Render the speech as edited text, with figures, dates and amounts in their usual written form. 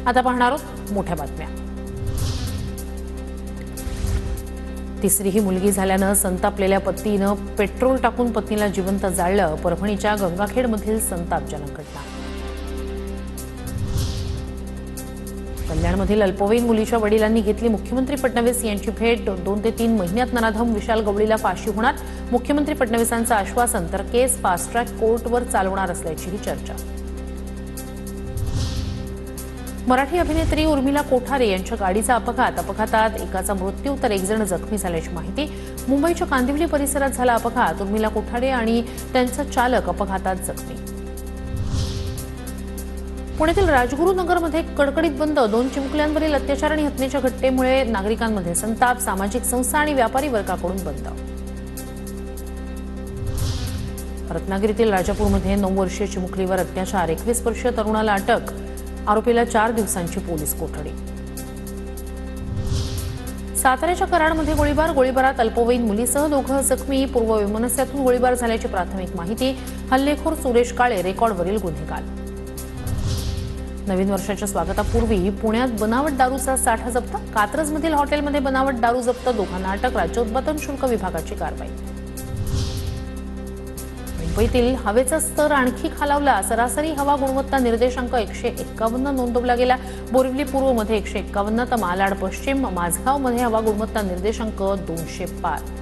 आता पाहणार आहोत मोठ्या बातम्या। तिसरीही मुलगी झाल्यानं संतापलेल्या पतीनं पेट्रोल टाकून पत्नीला जिवंत जाळलं। परभणीच्या गंगाखेडमधील संतापजनक घटना। कल्याणमधील अल्पवयीन मुलीच्या वडिलांनी घेतली मुख्यमंत्री फडणवीस यांची भेट। 2 ते 3 महिन्यात नराधम विशाल गवळीला फाशी होणार। मुख्यमंत्री फडणवीसांचं आश्वासन, तर केस फास्ट ट्रॅक कोर्टवर चालवणार असल्याचीही चर्चा। मराठी अभिनेत्री उर्मिला कोठारे यांच्या गाडीचा अपघातात एकाचा मृत्यू तर 1 जण जखमी झाल्याची माहिती। मुंबईच्या कांदिवली परिसरात झाला अपघात। उर्मिला कोठारे आणि त्यांचा चालक अपघातात जखमी। पुण्यातील राजगुरुनगरमध्ये कडकडीत बंद। 2 चिमुकल्यांवरील अत्याचार आणि हत्येच्या घटनेमुळे नागरिकांमध्ये संताप। सामाजिक संस्था आणि व्यापारी वर्गाकडून बंद। रत्नागिरीतील राजापूरमध्ये 9 वर्षीय चिमुकलीवर अत्याचार। 21 वर्षीय तरुणाला अटक। आरोपीला 4 दिवसांची पोलीस कोठडी। साताऱ्याच्या कराडमध्ये गोळीबारात अल्पवयीन मुलीसह 2 जखमी। पूर्व वैमनस्यातून गोळीबार झाल्याची प्राथमिक माहिती। हल्लेखोर सुरेश काळे रेकॉर्डवरील गुन्हेगार। नवीन वर्षाच्या स्वागतापूर्वी पुण्यात बनावट दारूचा साठा जप्त। कात्रजमधील हॉटेलमध्ये बनावट दारू जप्त। 2घांना अटक। राज्य उत्पादन शुल्क विभागाची कारवाई। मुंबईतील हवेचा स्तर आणखी खालावला। सरासरी हवा गुणवत्ता निर्देशांक 151 नोंदवला गेला। बोरिवली पूर्वमध्ये 151 तर मालाड पश्चिम, माझगावमध्ये हवा गुणवत्ता निर्देशांक 205।